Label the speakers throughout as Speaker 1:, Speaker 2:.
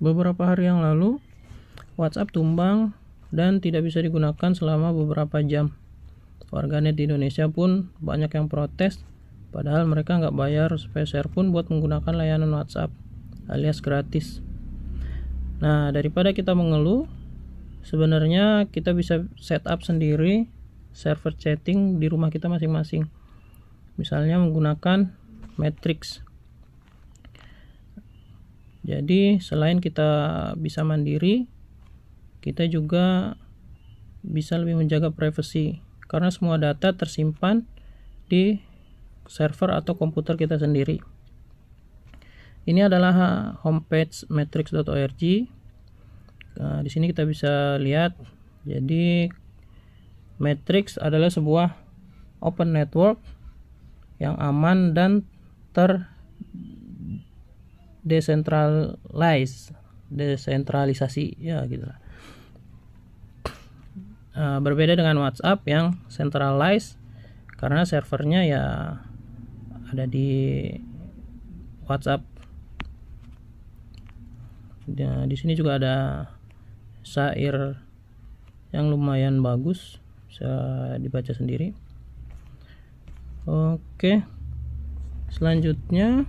Speaker 1: beberapa hari yang lalu WhatsApp tumbang dan tidak bisa digunakan selama beberapa jam. Warganet di Indonesia pun banyak yang protes, padahal mereka nggak bayar sepeser pun buat menggunakan layanan WhatsApp alias gratis. Nah, daripada kita mengeluh, sebenarnya kita bisa setup sendiri server chatting di rumah kita masing-masing. Misalnya menggunakan Matrix. Jadi selain kita bisa mandiri, kita juga bisa lebih menjaga privasi karena semua data tersimpan di server atau komputer kita sendiri. Ini adalah homepage matrix.org. Nah, di sini kita bisa lihat. Jadi Matrix adalah sebuah open network yang aman dan desentralisasi ya gitu lah. Berbeda dengan WhatsApp yang centralized karena servernya ya ada di WhatsApp. Nah, di sini juga ada syair yang lumayan bagus, bisa dibaca sendiri. Oke, selanjutnya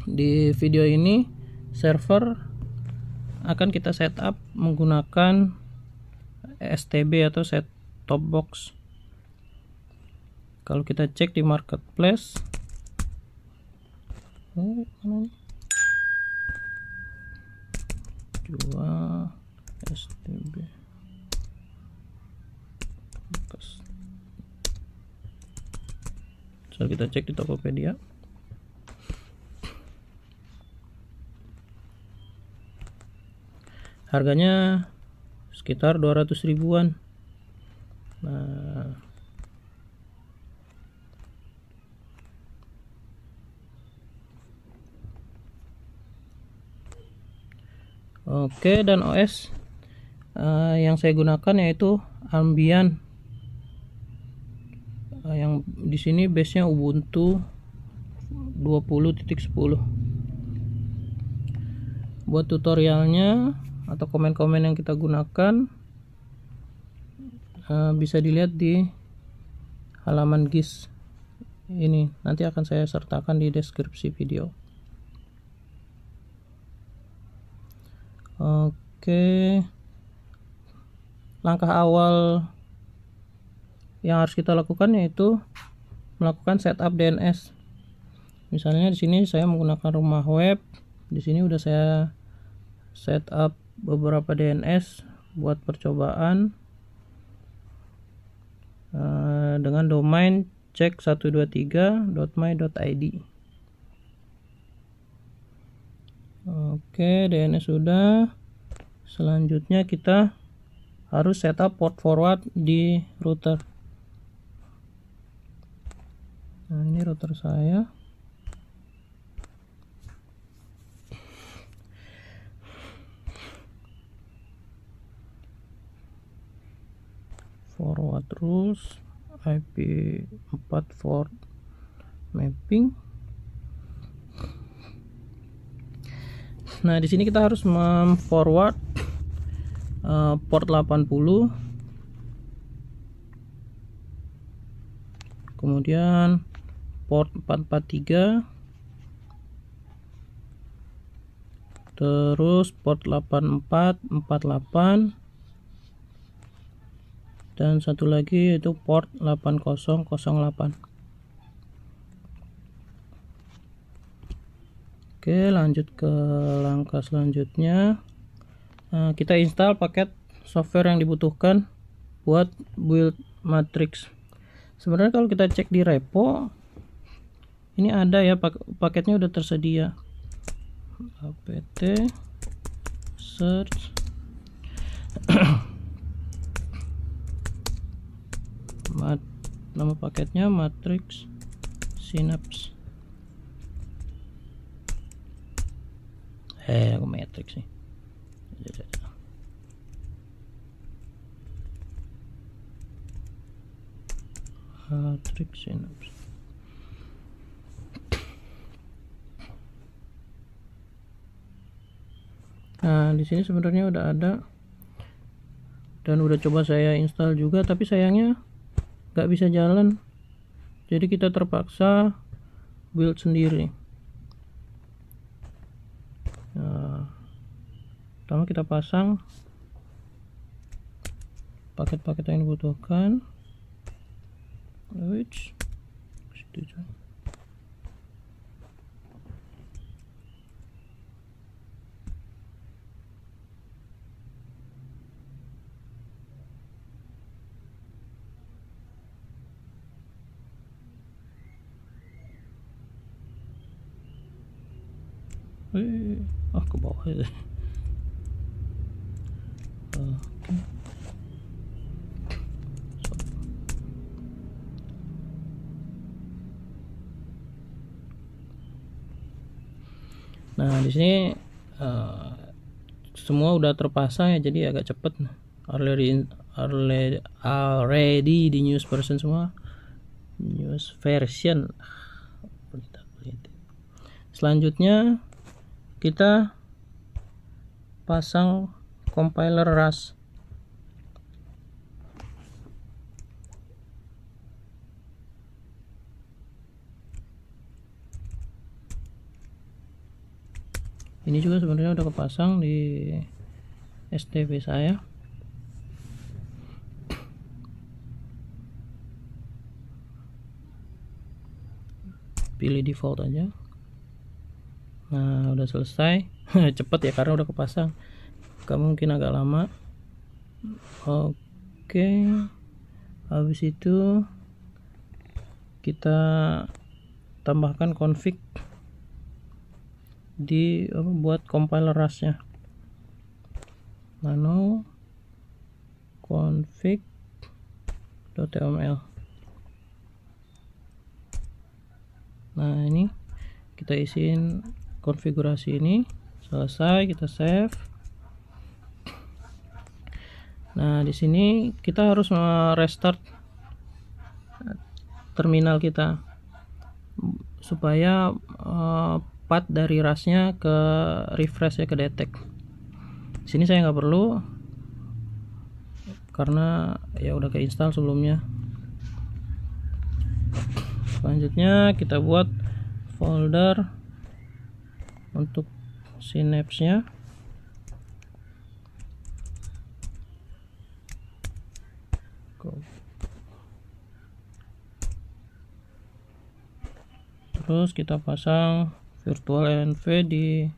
Speaker 1: di video ini server akan kita setup menggunakan STB atau set top box. Kalau kita cek di marketplace, jual STB bekas. So, kita cek di Tokopedia. Harganya sekitar 200 ribuan. Nah, oke, dan OS yang saya gunakan yaitu Albion. Yang di sini base-nya Ubuntu 20.10. Buat tutorialnya atau komen-komen yang kita gunakan bisa dilihat di halaman GIS ini. Nanti akan saya sertakan di deskripsi video. Oke, langkah awal yang harus kita lakukan yaitu melakukan setup DNS. Misalnya di sini saya menggunakan rumah web. Di sini udah saya setup beberapa DNS buat percobaan dengan domain cek123.my.id. Oke, DNS sudah. Selanjutnya kita harus setup port forward di router. Nah, ini router saya. Forward rules IP4 for mapping. Nah, di sini kita harus memforward port 80, kemudian port 443, terus port 8448, dan satu lagi yaitu port 8008. Oke, lanjut ke langkah selanjutnya. Kita install paket software yang dibutuhkan buat build Matrix. Sebenarnya kalau kita cek di repo, ini ada ya, paketnya udah tersedia. apt search nama paketnya Matrix Synapse. Aku Matrix sih. Matrix Synapse. Nah, di sini sebenarnya udah ada dan udah coba saya install juga, tapi sayangnya nggak bisa jalan. Jadi kita terpaksa build sendiri. Nah, pertama kita pasang paket-paket yang dibutuhkan. Ke bawah ya. Oke. Nah, di sini semua udah terpasang ya, jadi agak cepet. Already di news version semua. News version. Selanjutnya kita pasang compiler Rust. Ini juga sebenarnya udah kepasang di STB saya. Pilih default aja. Nah, udah selesai. Cepet ya karena udah kepasang. Kamu mungkin agak lama. Oke. Habis itu kita tambahkan config di buat compiler Rust-nya. Nano config.tml. Nah, ini kita isiin konfigurasi ini. Selesai, kita save. Nah, di sini kita harus restart terminal kita supaya path dari Rust-nya ke refresh ya, ke detect. Di sini saya nggak perlu karena ya udah keinstall sebelumnya. Selanjutnya kita buat folder untuk Synapse-nya. Terus kita pasang virtual env di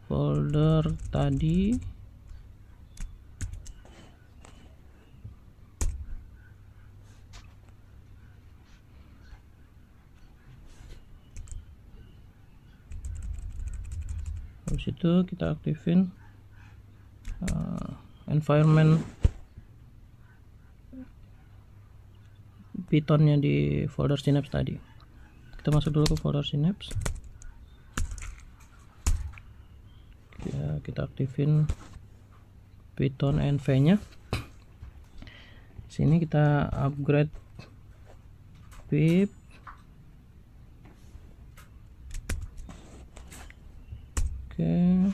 Speaker 1: folder tadi. Habis itu kita aktifin environment Python-nya di folder Synapse tadi. Kita masuk dulu ke folder Synapse. Ya, kita aktifin Python env-nya. Sini kita upgrade pip. Oke.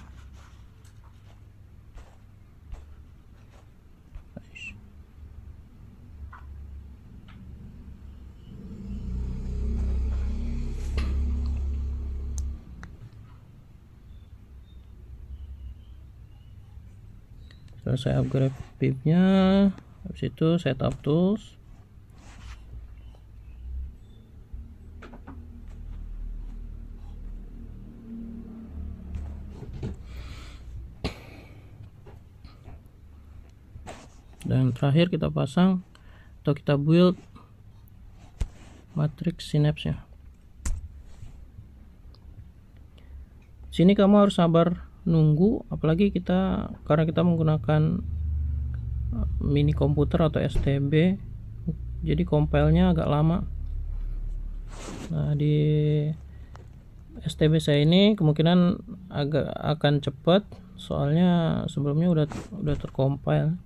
Speaker 1: Setelah saya upgrade pipnya, habis itu setup tools. Dan terakhir kita pasang atau kita build matrix Synapse-nya. Sini kamu harus sabar nunggu, apalagi karena kita menggunakan mini komputer atau STB, jadi compile-nya agak lama. Nah, di STB saya ini kemungkinan akan cepat, soalnya sebelumnya udah tercompile.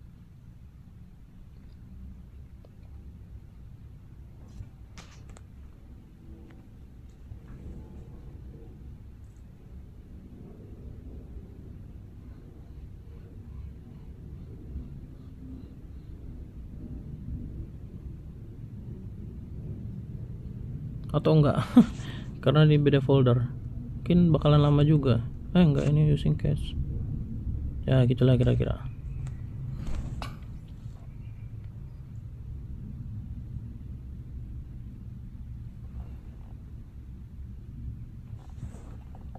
Speaker 1: atau enggak karena di beda folder mungkin bakalan lama juga. Enggak, ini using cache ya, gitulah kira-kira.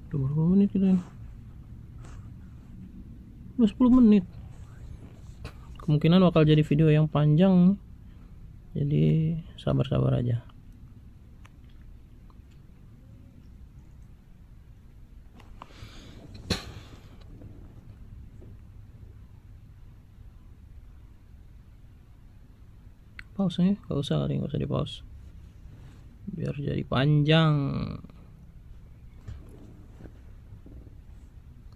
Speaker 1: Udah berapa menit kita ini? Udah 10 menit. Kemungkinan bakal jadi video yang panjang, jadi sabar-sabar aja. Pause nya gak usah kali, gak usah di pause biar jadi panjang.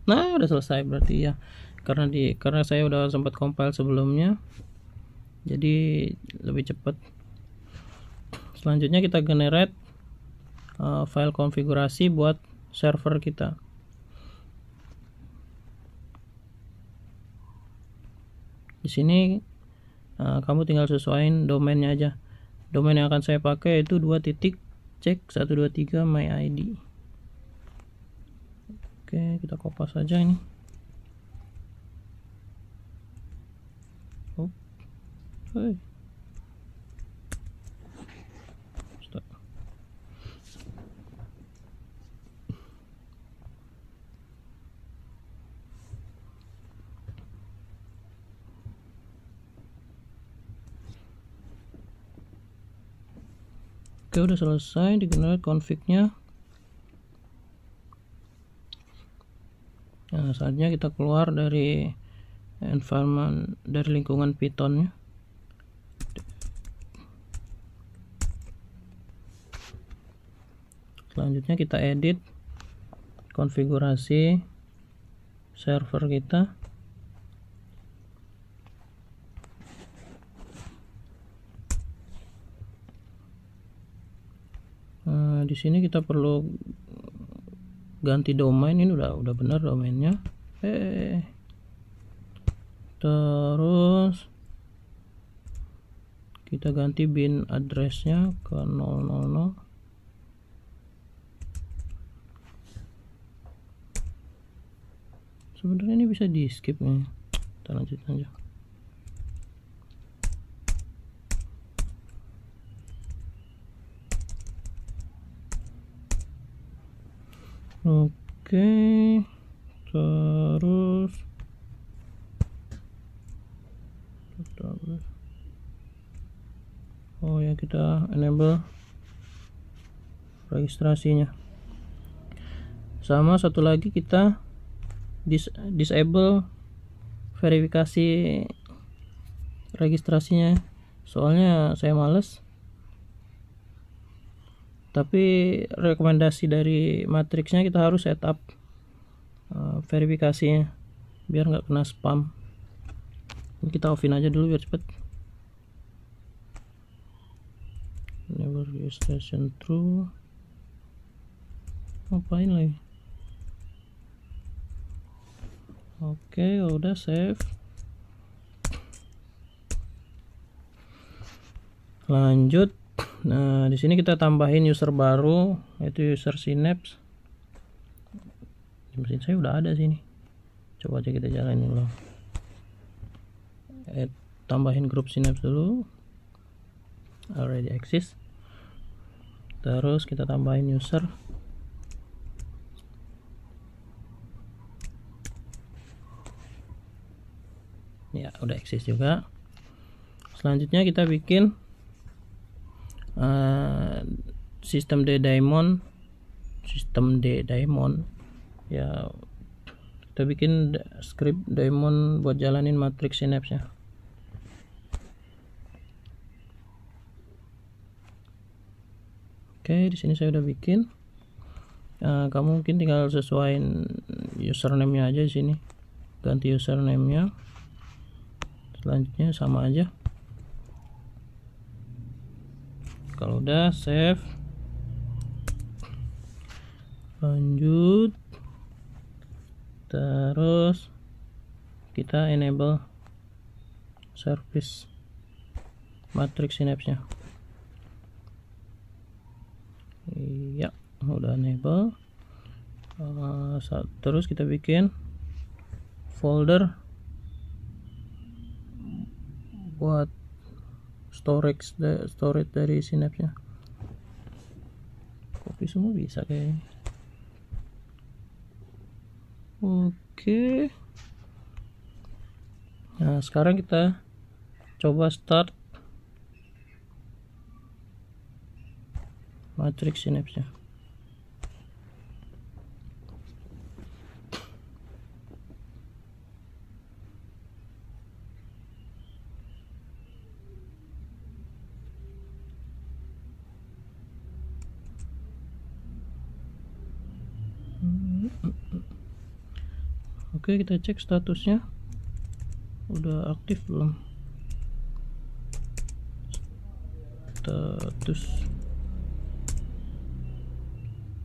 Speaker 1: Nah, udah selesai berarti ya, karena saya udah sempat compile sebelumnya, jadi lebih cepat. Selanjutnya kita generate file konfigurasi buat server kita. Di sini kamu tinggal sesuaiin domainnya aja. Domain yang akan saya pakai itu 2.check123 myid. Oke, kita kopas saja ini. Stop. Oke, udah selesai di generate config-nya. Nah, saatnya kita keluar dari environment, dari lingkungan Python-nya. Selanjutnya kita edit konfigurasi server kita. Di sini kita perlu ganti domain. Ini udah benar domainnya. Terus kita ganti bin addressnya ke 000. Sebenarnya ini bisa di skip nih. Kita lanjut aja. Oke, terus ya, kita enable registrasinya. Sama satu lagi, kita disable verifikasi registrasinya, soalnya saya males. Tapi rekomendasi dari matriksnya kita harus setup verifikasinya biar nggak kena spam. Ini kita offin aja dulu biar cepet. Enable registration true. Ngapain lagi? Oke, udah save. Lanjut. Nah, di sini kita tambahin user baru, yaitu user Synapse. Di mesin saya udah ada sini. Coba aja kita jalanin dulu. Tambahin grup Synapse dulu. Already exist. Terus kita tambahin user. Ya, udah exist juga. Selanjutnya kita bikin sistem D daemon ya. Kita bikin script daemon buat jalanin matriks Synapse nya. Oke, di sini saya udah bikin. Kamu mungkin tinggal sesuaiin username nya aja di sini, ganti username nya. Selanjutnya sama aja. Kalau udah save, lanjut, terus kita enable service matrix Synapse nya. Iya, udah enable. Terus kita bikin folder buat storage dari Synapse-nya. Copy semua bisa kayaknya. Oke. Nah, sekarang kita coba start matrix Synapse-nya. Oke, kita cek statusnya udah aktif belum. Status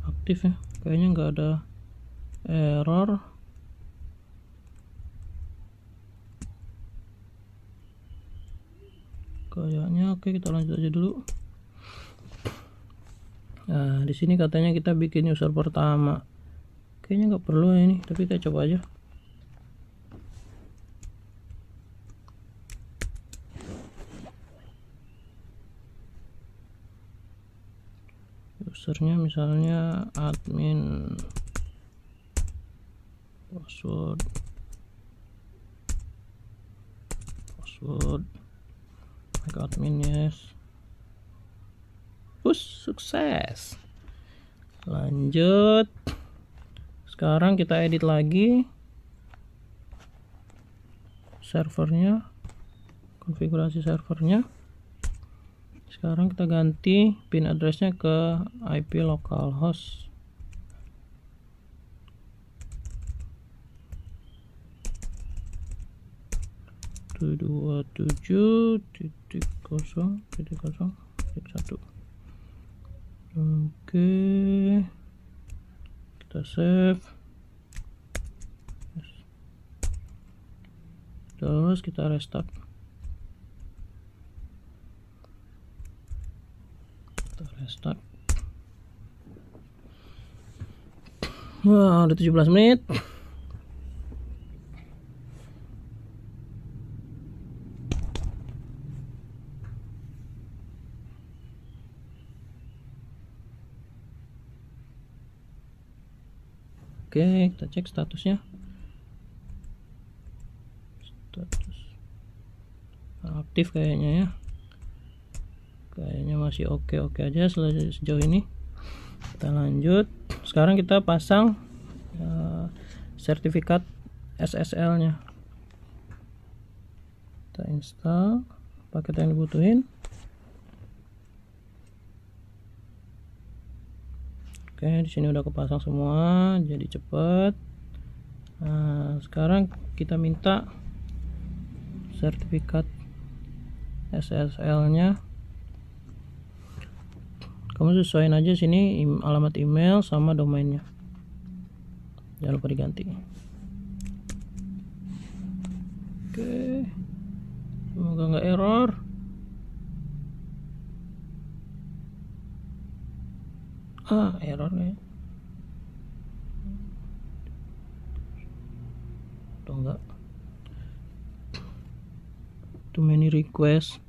Speaker 1: aktif ya, kayaknya nggak ada error. Kayaknya oke, kita lanjut aja dulu. Nah, di sini katanya kita bikin user pertama. Kayaknya nggak perlu ya ini, tapi kita coba aja. Usernya misalnya admin, password, make admin yes. Push, sukses. Lanjut. Sekarang kita edit lagi servernya, konfigurasi servernya. Sekarang kita ganti pin addressnya ke IP localhost. Dua 7.0.0.1. Oke, kita save. Terus kita restart. Wah, udah 17 menit. Oke, kita cek statusnya. Status aktif kayaknya ya. Kayaknya masih oke aja sejauh ini. Kita lanjut. Sekarang kita pasang sertifikat SSL nya. Kita install paket yang dibutuhin. Oke, di sini udah kepasang semua, jadi cepet. Nah, sekarang kita minta sertifikat SSL nya. Kamu sesuaiin aja sini alamat email sama domainnya, jangan lupa diganti. Oke, semoga nggak error. Error ya, atau enggak, too many request.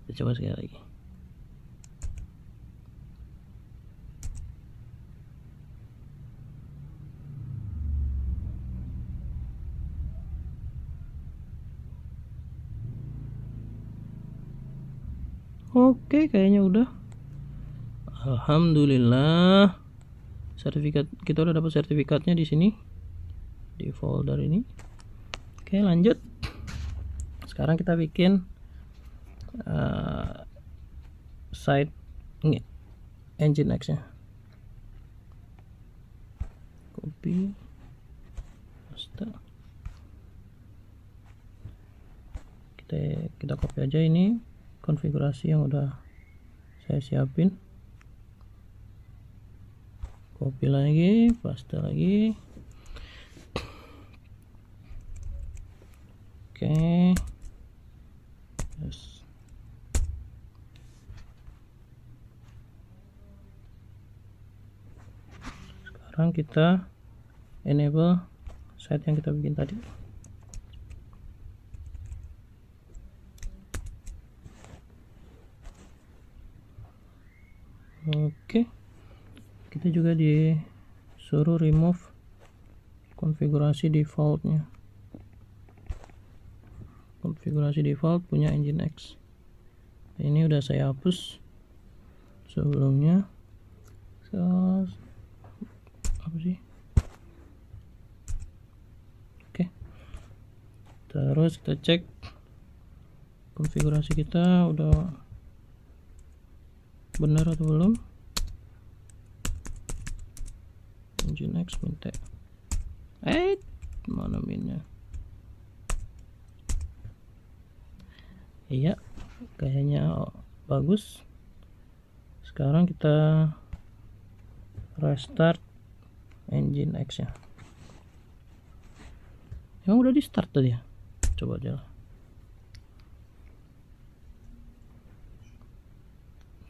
Speaker 1: Kita coba sekali lagi. Oke, kayaknya udah. Alhamdulillah, sertifikat kita udah dapat sertifikatnya di sini, di folder ini. Oke, lanjut. Sekarang kita bikin site Nginx nya. Copy, paste. Kita copy aja ini konfigurasi yang udah saya siapin. Copy lagi, paste lagi. Oke. Yes. Sekarang kita enable site yang kita bikin tadi. Oke, kita juga disuruh remove konfigurasi defaultnya. Konfigurasi default punya Nginx. Ini udah saya hapus sebelumnya. Apa sih? Oke. Terus kita cek konfigurasi kita udah benar atau belum. Nginx minta. Mana minnya? Iya, kayaknya bagus. Sekarang kita restart Nginx ya. Yang udah di start tadi ya. Coba aja lah.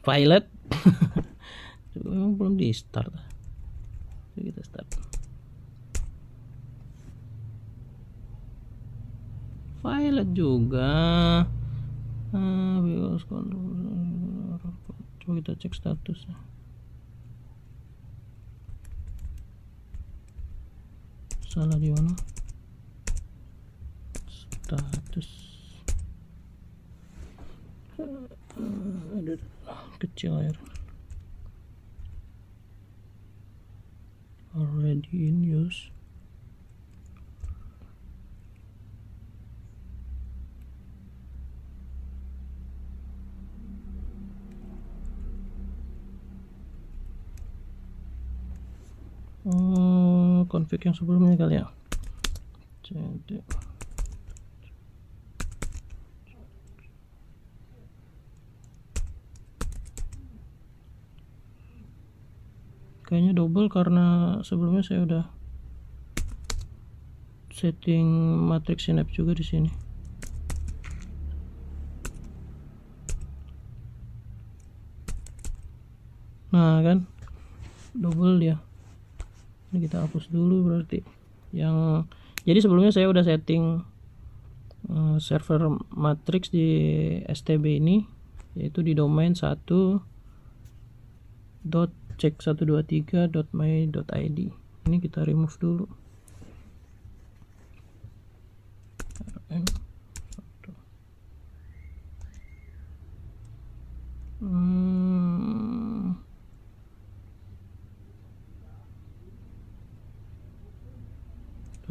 Speaker 1: Violet. Coba memang belum di start. Jadi kita start. Violet juga. Coba kita cek statusnya. Salah di mana? Status. Ada kecil air. Already in use. Config yang sebelumnya kali ya. Jadi kayaknya double karena sebelumnya saya udah setting matrix synapse juga di sini. Nah kan double dia. Ini kita hapus dulu berarti. Jadi sebelumnya saya udah setting server matrix di STB ini, yaitu di domain 1.check123.my.id. Ini kita remove dulu.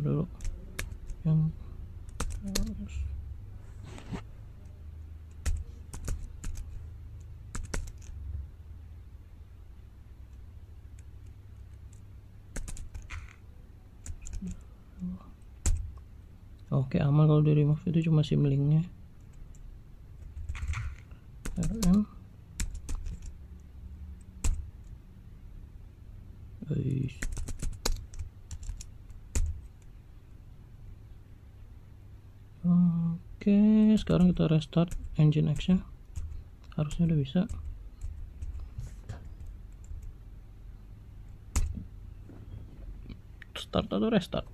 Speaker 1: Dulu yang oke, aman kalau di remove. Itu cuma sim linknya. rm Oke, sekarang kita restart Nginx nya. Harusnya udah bisa. Start atau restart?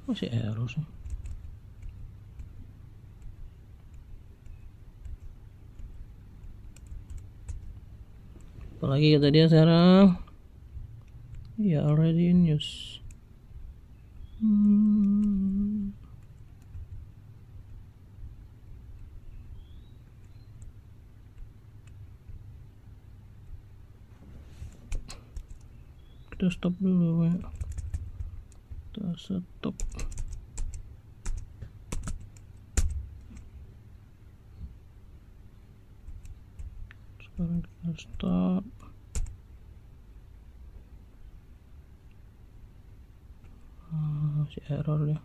Speaker 1: Masih error sih. Apalagi kata dia sekarang ya already in use. Kita stop dulu ya. Kita stop. Sekarang kita start. Si error ya.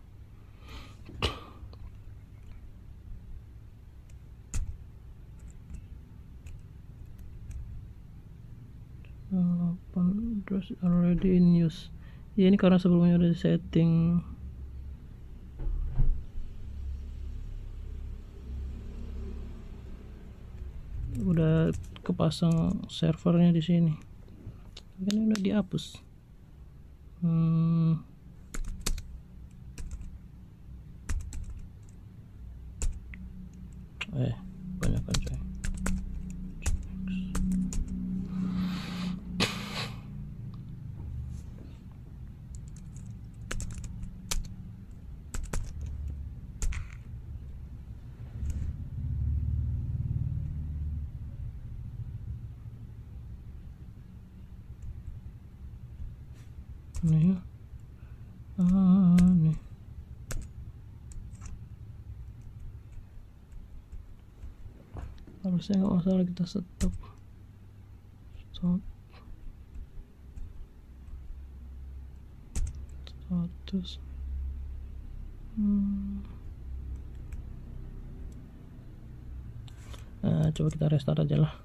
Speaker 1: terus already in use. Ya, ini karena sebelumnya udah setting. Udah kepasang servernya di sini. Kan udah dihapus. Banyak kan coy. Nih ya. Nih. Harusnya nggak masalah kita stop. Status. Nah, coba kita restart aja lah.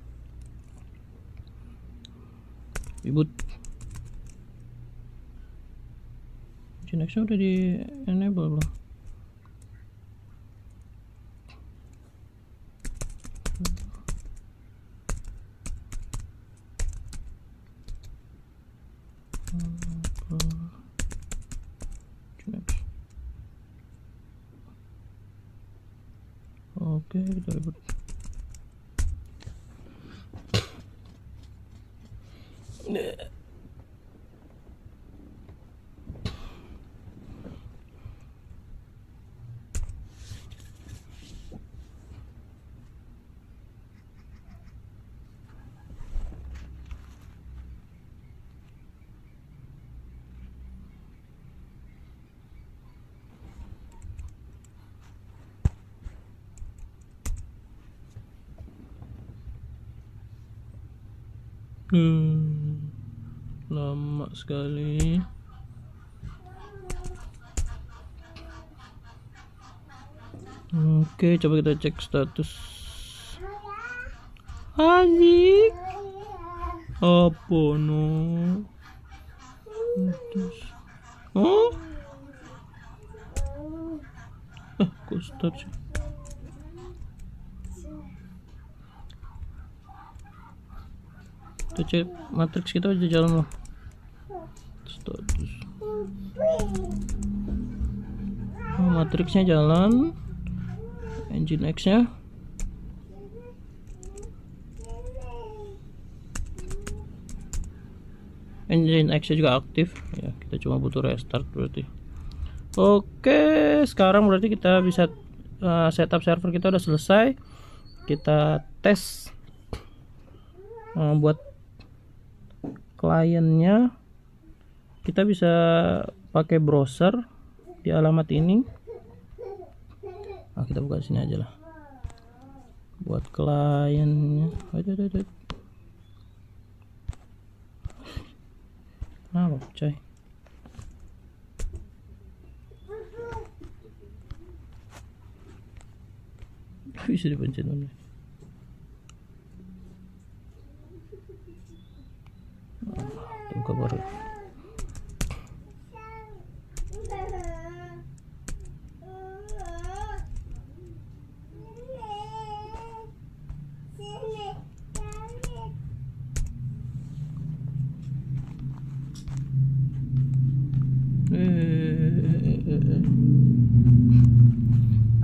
Speaker 1: Reboot. Nginx-nya udah di enable belum? Oke, kita reboot. Lama sekali. Oke, coba kita cek status. Asik. Apa no? Oh? Kok start sih? Kita cek matriks kita aja jalan loh. Status. Matriksnya jalan. Nginx nya juga aktif ya, kita cuma butuh restart berarti. Oke, sekarang berarti kita bisa setup server kita udah selesai. Kita tes buat kliennya. Kita bisa pakai browser di alamat ini. Nah, kita buka sini aja lah buat kliennya. Kenapa coy? Bisa dipencet dulu. Buka baru.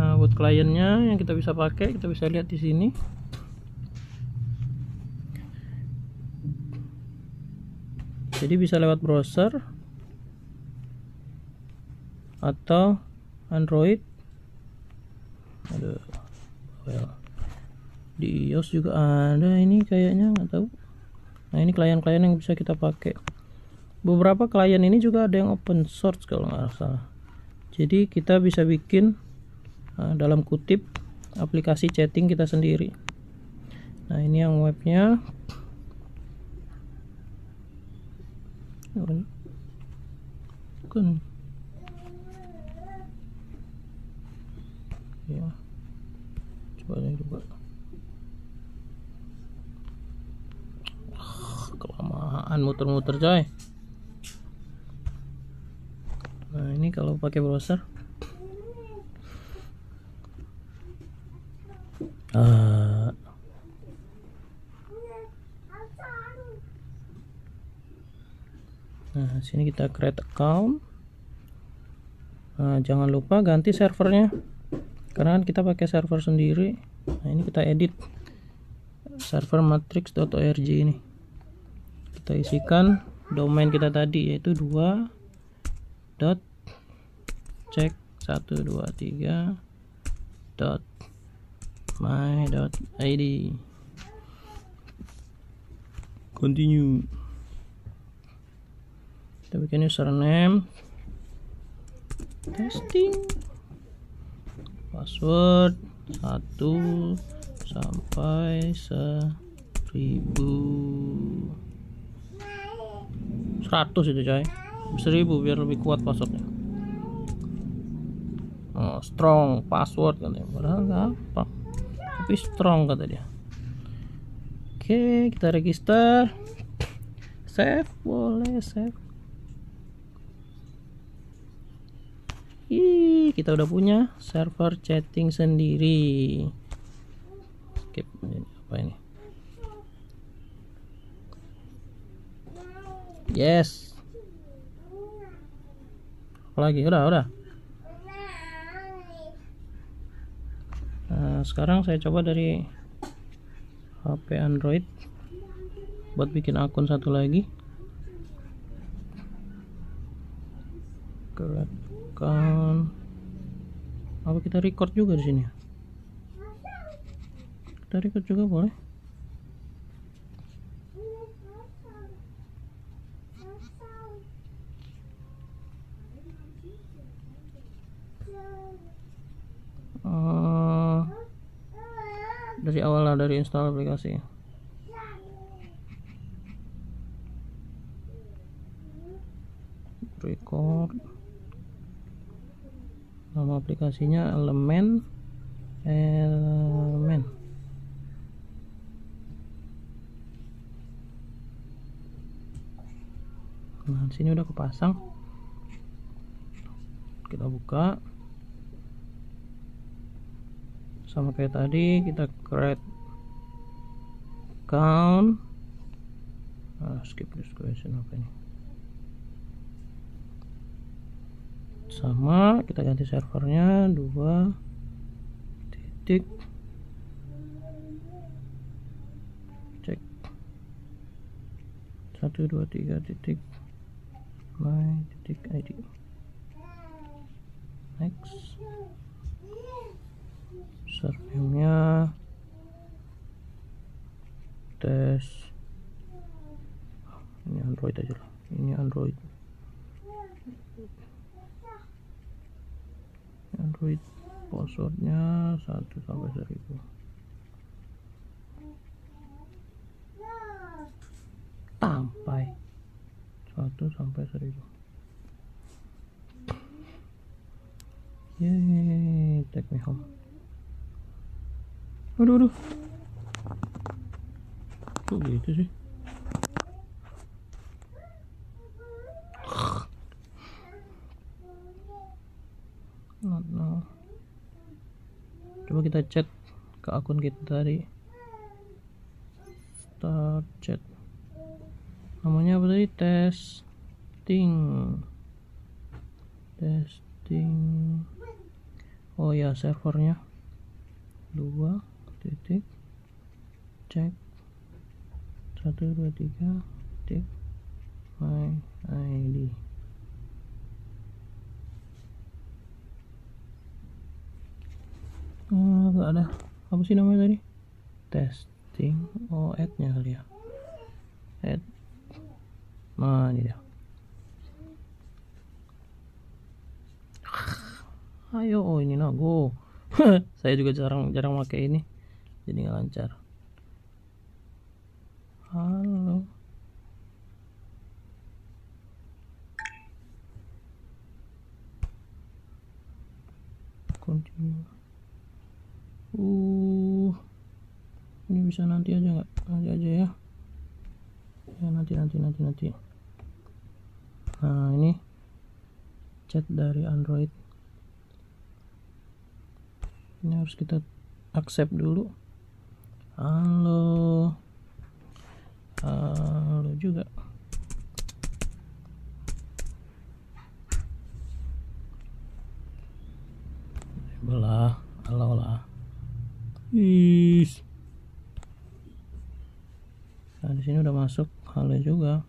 Speaker 1: Nah, buat kliennya yang kita bisa pakai, kita bisa lihat di sini. Jadi bisa lewat browser atau Android. Di iOS juga ada ini kayaknya, nggak tahu. Nah, ini klien-klien yang bisa kita pakai. Beberapa klien ini juga ada yang open source kalau nggak salah. Jadi kita bisa bikin dalam kutip aplikasi chatting kita sendiri. Nah, ini yang webnya. Bukan. Ya. Coba. Kelamaan muter-muter coy. Nah ini kalau pakai browser nah sini kita create account. Nah jangan lupa ganti servernya, karena kan kita pakai server sendiri. Nah ini kita edit server matrix.org ini, kita isikan domain kita tadi yaitu 2.check123.my.id. Continue. Kita bikin username, testing, password 1 sampai 100 itu coy, 1000 biar lebih kuat passwordnya. Strong password katanya, padahal gampang tapi strong kata dia. Oke, kita register, save, boleh save. Kita udah punya server chatting sendiri. Skip ini, apa ini? Yes. Apalagi udah. Nah, sekarang saya coba dari HP Android buat bikin akun satu lagi. Create account. Apa kita record juga di sini? Kita record juga boleh. Dari awal lah, dari install aplikasi. Record. Nama aplikasinya elemen. Nah di sini udah kepasang. Kita buka. Sama kayak tadi, kita create account. Skip this question, apa ini? Sama, kita ganti servernya 2 titik cek 123 titik my titik id. Next. Username-nya tes, ini Android aja lah, ini Android. Passwordnya 1 sampai 1000. Sampai 1 sampai 1000. Yeay, take me home. Aduh. Kok gitu sih? No. Coba kita chat ke akun kita tadi. Start chat. Namanya apa tadi? Testing. Oh ya, servernya 2 titik cek 123 titik my id. Gak ada, apa sih namanya tadi? Testing. Oh, add nya kali ya, add. Nah ini dia. Ayo, oh ini nago. Saya juga jarang pakai ini, jadi nggak lancar. Halo. Continue. Ini bisa nanti aja nggak? Nanti aja ya. ya, nanti. Nah, ini chat dari Android, ini harus kita accept dulu. Halo juga. Belah, halo lah. Nah, di sini udah masuk halo juga.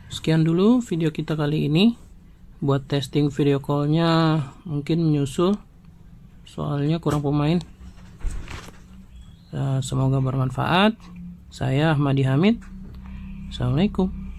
Speaker 1: Sekian dulu video kita kali ini. Buat testing video callnya mungkin menyusul, soalnya kurang pemain. Semoga bermanfaat. Saya Ahmadi Hamid. Assalamualaikum.